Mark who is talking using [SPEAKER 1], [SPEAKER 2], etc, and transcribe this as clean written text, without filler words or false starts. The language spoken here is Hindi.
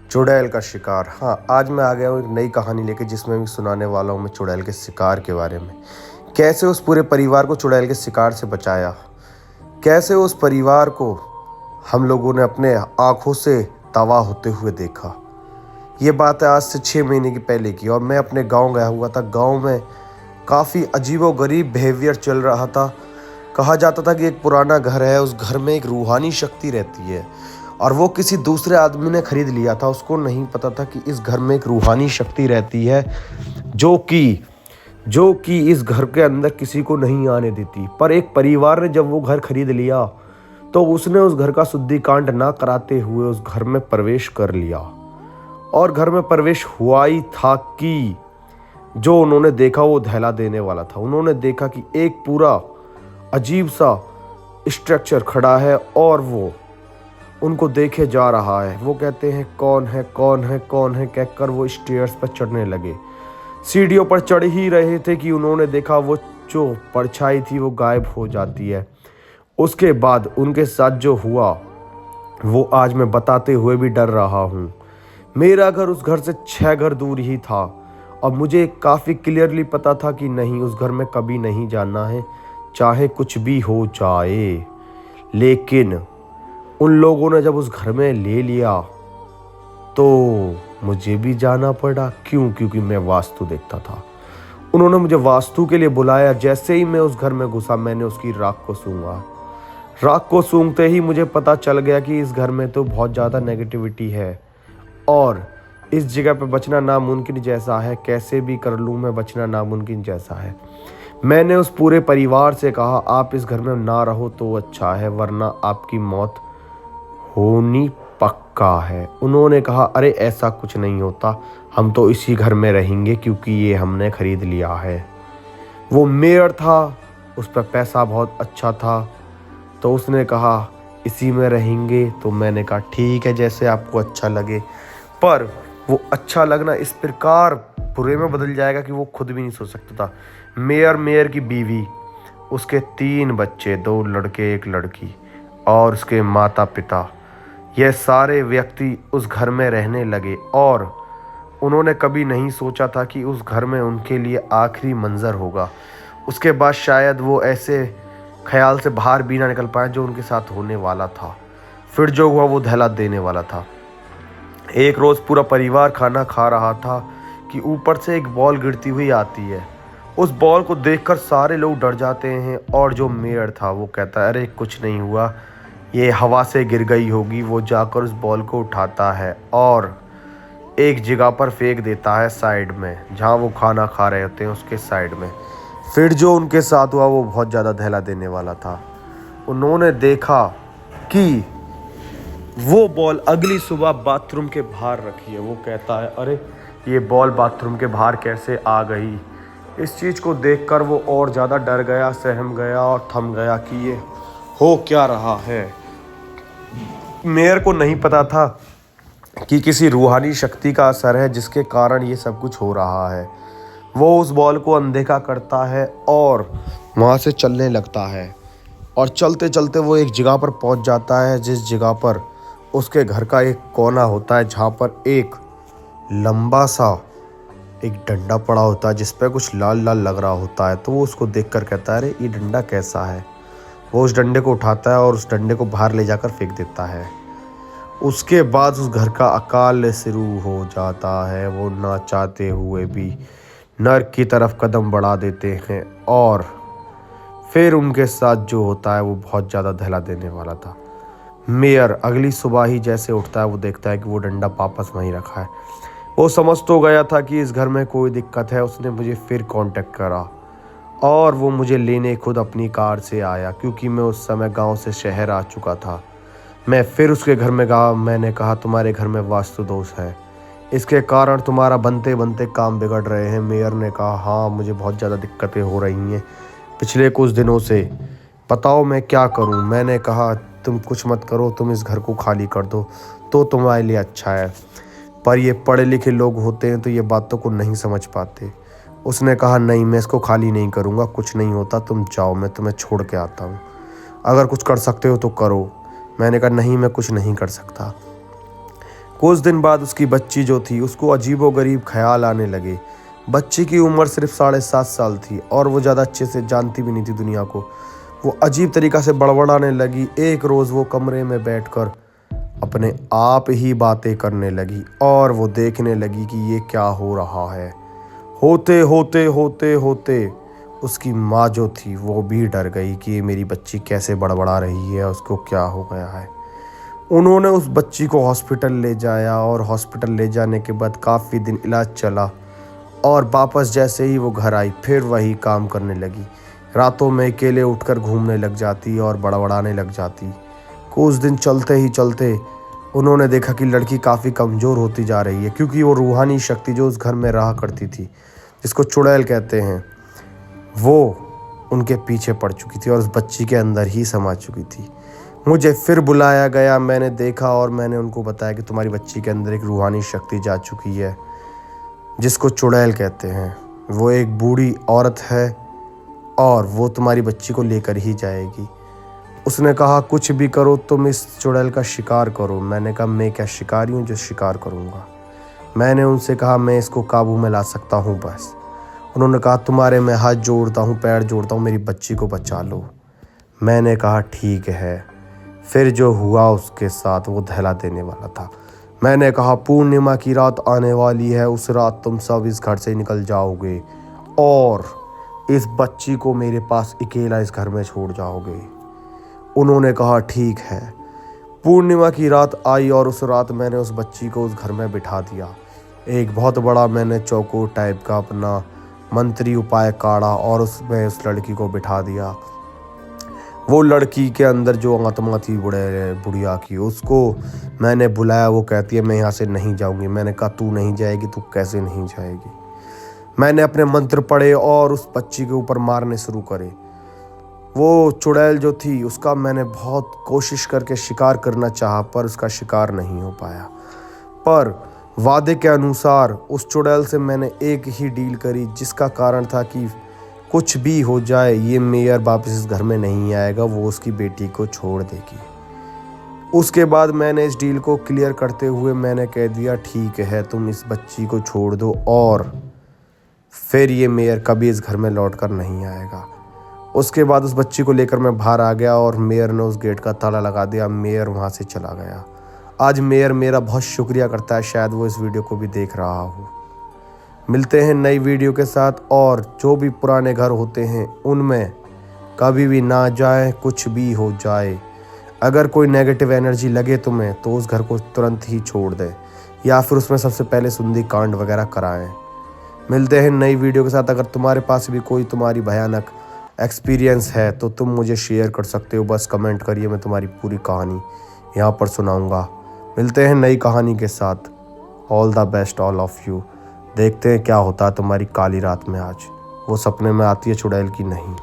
[SPEAKER 1] चुड़ैल का शिकार। हाँ, आज मैं आ गया हूँ एक नई कहानी लेके, जिसमें भी सुनाने वाला हूँ मैं चुड़ैल के शिकार के बारे में। कैसे उस पूरे परिवार को चुड़ैल के शिकार से बचाया, कैसे उस परिवार को हम लोगों ने अपने आँखों से तबाह होते हुए देखा। ये बात है आज से 6 महीने की पहले की, और मैं अपने गाँव गया हुआ था। गाँव में काफ़ी अजीबोगरीब बिहेवियर चल रहा था। कहा जाता था कि एक पुराना घर है, उस घर में एक रूहानी शक्ति रहती है, और वो किसी दूसरे आदमी ने खरीद लिया था। उसको नहीं पता था कि इस घर में एक रूहानी शक्ति रहती है जो कि इस घर के अंदर किसी को नहीं आने देती। पर एक परिवार ने जब वो घर खरीद लिया तो उसने उस घर का शुद्धिकांड ना कराते हुए उस घर में प्रवेश कर लिया। और घर में प्रवेश हुआ ही था कि जो उन्होंने देखा वो दहला देने वाला था। उन्होंने देखा कि एक पूरा अजीब सा स्ट्रक्चर खड़ा है और वो उनको देखे जा रहा है। वो कहते हैं कौन है कौन है कौन है कहकर वो स्टेयर्स पर चढ़ने लगे। सीढ़ियों पर चढ़ ही रहे थे कि उन्होंने देखा वो जो परछाई थी वो गायब हो जाती है। उसके बाद उनके साथ जो हुआ वो आज मैं बताते हुए भी डर रहा हूँ। मेरा घर उस घर से 6 घर दूर ही था, और मुझे काफ़ी क्लियरली पता था कि नहीं, उस घर में कभी नहीं जाना है, चाहे कुछ भी हो जाए। लेकिन उन लोगों ने जब उस घर में ले लिया तो मुझे भी जाना पड़ा। क्यों? क्योंकि मैं वास्तु देखता था। उन्होंने मुझे वास्तु के लिए बुलाया। जैसे ही मैं उस घर में घुसा, मैंने उसकी राख को सूंघा। राख को सूंघते ही मुझे पता चल गया कि इस घर में तो बहुत ज़्यादा नेगेटिविटी है, और इस जगह पे बचना नामुमकिन जैसा है। कैसे भी कर लूँ मैं, बचना नामुमकिन जैसा है। मैंने उस पूरे परिवार से कहा, आप इस घर में ना रहो तो अच्छा है, वरना आपकी मौत होनी पक्का है। उन्होंने कहा, अरे ऐसा कुछ नहीं होता, हम तो इसी घर में रहेंगे क्योंकि ये हमने खरीद लिया है। वो मेयर था, उस पर पैसा बहुत अच्छा था, तो उसने कहा इसी में रहेंगे। तो मैंने कहा ठीक है, जैसे आपको अच्छा लगे। पर वो अच्छा लगना इस प्रकार बुरे में बदल जाएगा कि वो खुद भी नहीं सोच सकता था। मेयर की बीवी, उसके 3 बच्चे, 2 लड़के 1 लड़की, और उसके माता पिता, यह सारे व्यक्ति उस घर में रहने लगे। और उन्होंने कभी नहीं सोचा था कि उस घर में उनके लिए आखिरी मंजर होगा। उसके बाद शायद वो ऐसे ख्याल से बाहर भी ना निकल पाए जो उनके साथ होने वाला था। फिर जो हुआ वो दहला देने वाला था। एक रोज़ पूरा परिवार खाना खा रहा था कि ऊपर से एक बॉल गिरती हुई आती है। उस बॉल को देखकर सारे लोग डर जाते हैं, और जो मेयर था वो कहता है, अरे कुछ नहीं हुआ, ये हवा से गिर गई होगी। वो जाकर उस बॉल को उठाता है और एक जगह पर फेंक देता है, साइड में, जहाँ वो खाना खा रहे होते हैं उसके साइड में। फिर जो उनके साथ हुआ वो बहुत ज़्यादा दहला देने वाला था। उन्होंने देखा कि वो बॉल अगली सुबह बाथरूम के बाहर रखी है। वो कहता है, अरे ये बॉल बाथरूम के बाहर कैसे आ गई। इस चीज़ को देखकर वो और ज़्यादा डर गया, सहम गया और थम गया कि ये हो क्या रहा है। मेयर को नहीं पता था कि किसी रूहानी शक्ति का असर है जिसके कारण ये सब कुछ हो रहा है। वो उस बॉल को अनदेखा करता है और वहाँ से चलने लगता है, और चलते चलते वो एक जगह पर पहुँच जाता है, जिस जगह पर उसके घर का एक कोना होता है, जहाँ पर एक लंबा सा एक डंडा पड़ा होता है जिस पर कुछ लाल लाल लग रहा होता है। तो वो उसको देखकर कहता है, अरे ये डंडा कैसा है। वो उस डंडे को उठाता है और उस डंडे को बाहर ले जाकर फेंक देता है। उसके बाद उस घर का अकाल शुरू हो जाता है। वो ना चाहते हुए भी नर्क की तरफ कदम बढ़ा देते हैं, और फिर उनके साथ जो होता है वो बहुत ज़्यादा दहला देने वाला था। मेयर अगली सुबह ही जैसे उठता है, वो देखता है कि वो डंडा वापस वहीं रखा है। वो समझ तो गया था कि इस घर में कोई दिक्कत है। उसने मुझे फिर कांटेक्ट करा, और वो मुझे लेने खुद अपनी कार से आया, क्योंकि मैं उस समय गांव से शहर आ चुका था। मैं फिर उसके घर में गया। मैंने कहा, तुम्हारे घर में वास्तु दोष है, इसके कारण तुम्हारा बनते बनते काम बिगड़ रहे हैं। मेयर ने कहा, हाँ मुझे बहुत ज़्यादा दिक्कतें हो रही हैं पिछले कुछ दिनों से, बताओ मैं क्या करूं। मैंने कहा, तुम कुछ मत करो, तुम इस घर को खाली कर दो तो तुम्हारे लिए अच्छा है। पर ये पढ़े लिखे लोग होते हैं तो ये बातों को नहीं समझ पाते। उसने कहा, नहीं मैं इसको खाली नहीं करूँगा, कुछ नहीं होता, तुम जाओ, मैं तुम्हें छोड़ के आता हूँ, अगर कुछ कर सकते हो तो करो। मैंने कहा, नहीं मैं कुछ नहीं कर सकता। कुछ दिन बाद उसकी बच्ची जो थी उसको अजीबोगरीब ख्याल आने लगे। बच्ची की उम्र सिर्फ 7.5 साल थी और वो ज़्यादा अच्छे से जानती भी नहीं थी दुनिया को। वो अजीब तरीक़ा से बड़बड़ाने लगी। एक रोज़ वो कमरे में बैठकर अपने आप ही बातें करने लगी और वो देखने लगी कि ये क्या हो रहा है। होते होते होते होते उसकी माँ जो थी वो भी डर गई कि ये मेरी बच्ची कैसे बड़बड़ा रही है, उसको क्या हो गया है। उन्होंने उस बच्ची को हॉस्पिटल ले जाया और हॉस्पिटल ले जाने के बाद काफ़ी दिन इलाज चला और वापस जैसे ही वो घर आई फिर वही काम करने लगी। रातों में अकेले उठकर घूमने लग जाती और बड़बड़ाने लग जाती। कुछ दिन चलते ही चलते उन्होंने देखा कि लड़की काफ़ी कमज़ोर होती जा रही है, क्योंकि वो रूहानी शक्ति जो उस घर में रहा करती थी, जिसको चुड़ैल कहते हैं, वो उनके पीछे पड़ चुकी थी और उस बच्ची के अंदर ही समा चुकी थी। मुझे फिर बुलाया गया, मैंने देखा और मैंने उनको बताया कि तुम्हारी बच्ची के अंदर एक रूहानी शक्ति जा चुकी है जिसको चुड़ैल कहते हैं। वो एक बूढ़ी औरत है और वो तुम्हारी बच्ची को लेकर ही जाएगी। उसने कहा कुछ भी करो तुम इस चुड़ैल का शिकार करो। मैंने कहा मैं क्या शिकारी हूँ जो शिकार करूँगा। मैंने उनसे कहा मैं इसको काबू में ला सकता हूँ बस। उन्होंने कहा तुम्हारे मैं हाथ जोड़ता हूँ, पैर जोड़ता हूँ, मेरी बच्ची को बचा लो। मैंने कहा ठीक है। फिर जो हुआ उसके साथ वो धैला देने वाला था। मैंने कहा पूर्णिमा की रात आने वाली है, उस रात तुम सब इस घर से निकल जाओगे और इस बच्ची को मेरे पास अकेला इस घर में छोड़ जाओगे। उन्होंने कहा ठीक है। पूर्णिमा की रात आई और उस रात मैंने उस बच्ची को उस घर में बिठा दिया। एक बहुत बड़ा मैंने चौकोर टाइप का अपना मंत्री उपाय काढ़ा और उसमें उस लड़की को बिठा दिया। वो लड़की के अंदर जो आत्मा थी बुढ़िया की, उसको मैंने बुलाया। वो कहती है मैं यहाँ से नहीं जाऊँगी। मैंने कहा तू नहीं जाएगी, तू कैसे नहीं जाएगी। मैंने अपने मंत्र पढ़े और उस बच्ची के ऊपर मारने शुरू करे। वो चुड़ैल जो थी उसका मैंने बहुत कोशिश करके शिकार करना चाहा पर उसका शिकार नहीं हो पाया। पर वादे के अनुसार उस चुड़ैल से मैंने एक ही डील करी, जिसका कारण था कि कुछ भी हो जाए ये मेयर वापस इस घर में नहीं आएगा, वो उसकी बेटी को छोड़ देगी। उसके बाद मैंने इस डील को क्लियर करते हुए मैंने कह दिया ठीक है तुम इस बच्ची को छोड़ दो और फिर ये मेयर कभी इस घर में लौट कर नहीं आएगा। उसके बाद उस बच्ची को लेकर मैं बाहर आ गया और मेयर ने उस गेट का ताला लगा दिया। मेयर वहाँ से चला गया। आज मेयर मेरा बहुत शुक्रिया करता है, शायद वो इस वीडियो को भी देख रहा हो। मिलते हैं नई वीडियो के साथ। और जो भी पुराने घर होते हैं उनमें कभी भी ना जाए, कुछ भी हो जाए। अगर कोई नेगेटिव एनर्जी लगे तुम्हें तो उस घर को तुरंत ही छोड़ दे या फिर उसमें सबसे पहले सुंदरी कांड वगैरह कराएं। मिलते हैं नई वीडियो के साथ। अगर तुम्हारे पास भी कोई तुम्हारी भयानक एक्सपीरियंस है तो तुम मुझे शेयर कर सकते हो। बस कमेंट करिए, मैं तुम्हारी पूरी कहानी यहाँ पर सुनाऊँगा। मिलते हैं नई कहानी के साथ। All the best all of you. देखते हैं क्या होता है तुम्हारी काली रात में आज। वो सपने में आती है चुड़ैल की नहीं।